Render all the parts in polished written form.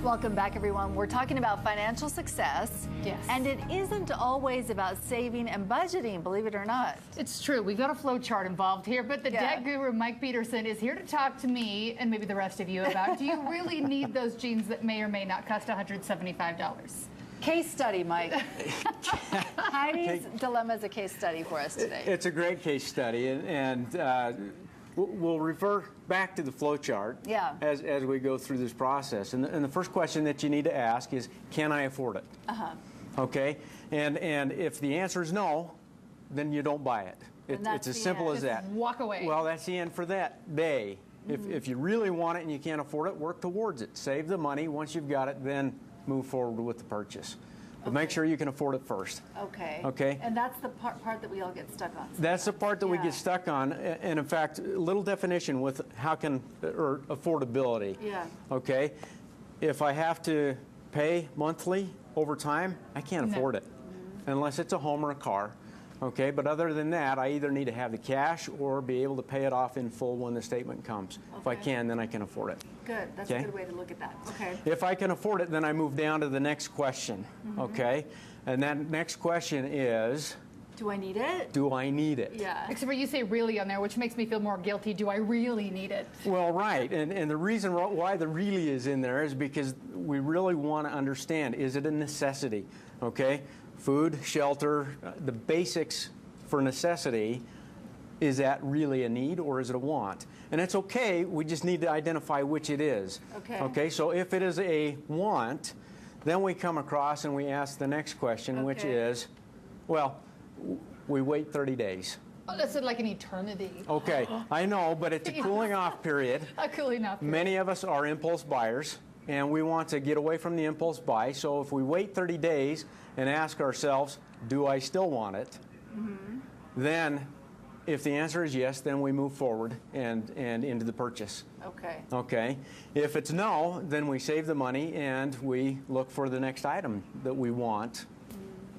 Welcome back, everyone. We're talking about financial success. Yes. And it isn't always about saving and budgeting, believe it or not. It's true. We've got a flow chart involved here, but the debt guru, Mike Peterson, is here to talk to me and maybe the rest of you about, do you really need those jeans that may or may not cost $175? Case study, Mike. Heidi's dilemma is a case study for us today. It's a great case study, and we'll revert back to the flow chart as we go through this process. And the first question that you need to ask is, can I afford it? Okay? And if the answer is no, then you don't buy it. It's as simple as that. Walk away. Well, that's the end for that day. If you really want it and you can't afford it, work towards it. Save the money. Once you've got it, then move forward with the purchase. But make sure you can afford it first. Okay. Okay. And that's the part that we all get stuck on. That's the part that we get stuck on. And in fact, a little definition with or affordability. Yeah. Okay. If I have to pay monthly over time, I can't afford it unless it's a home or a car. Okay, but other than that, I either need to have the cash or be able to pay it off in full when the statement comes. Okay. If I can, then I can afford it. Good. That's a good way to look at that. Okay. If I can afford it, then I move down to the next question. Okay? And that next question is, do I need it? Do I need it? Yeah. Except for you say really on there, which makes me feel more guilty. Do I really need it? Well, right. And the reason why the really is in there is because we really want to understand, is it a necessity? Okay? Food, shelter, the basics for necessity, is that really a need or is it a want? And it's okay, we just need to identify which it is. Okay. Okay, so if it is a want, then we come across and we ask the next question, which is, well, we wait 30 days. Oh, that's like an eternity. Okay, I know, but it's a cooling off period. A cooling off period. Many of us are impulse buyers, and we want to get away from the impulse buy. So if we wait 30 days and ask ourselves, do I still want it? Then, if the answer is yes, then we move forward and into the purchase. Okay. Okay. If it's no, then we save the money and we look for the next item that we want.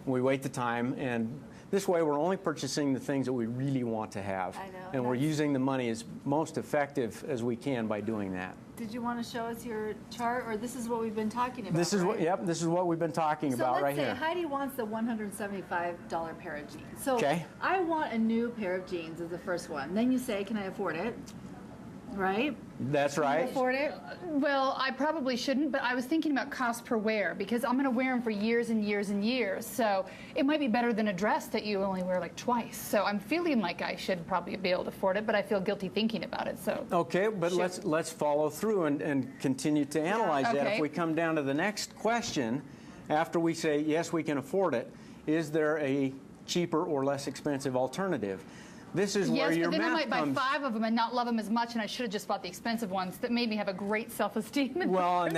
We wait the time, and this way we're only purchasing the things that we really want to have. I know. And we're using the money as most effective as we can by doing that. Did you want to show us your chart, or this is what we've been talking about? This is this is what we've been talking about right here. So let's say Heidi wants the $175 pair of jeans. So I want a new pair of jeans as the first one. Then you say, can I afford it? Right? That's right. Can you afford it? Well, I probably shouldn't, but I was thinking about cost per wear because I'm going to wear them for years and years and years. So it might be better than a dress that you only wear like twice. So I'm feeling like I should probably be able to afford it, but I feel guilty thinking about it. So okay, but let's follow through and continue to analyze that. If we come down to the next question, after we say yes, we can afford it, is there a cheaper or less expensive alternative? This is where your math comes. Yes, but then I might buy 5 of them and not love them as much, and I should have just bought the expensive ones that made me have a great self-esteem. Well, and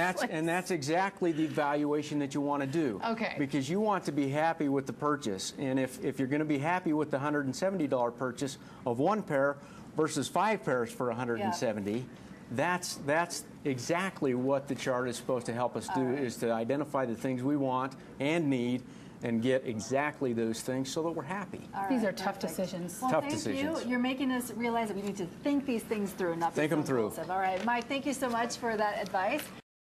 that's exactly the evaluation that you want to do. Okay. Because you want to be happy with the purchase, and if you're going to be happy with the $170 purchase of 1 pair versus 5 pairs for $170, that's exactly what the chart is supposed to help us do, is to identify the things we want and need, and get exactly those things so that we're happy. These are tough decisions. Well, tough thank decisions. you. You're making us realize that we need to think these things through, not think them through. All right, Mike, thank you so much for that advice.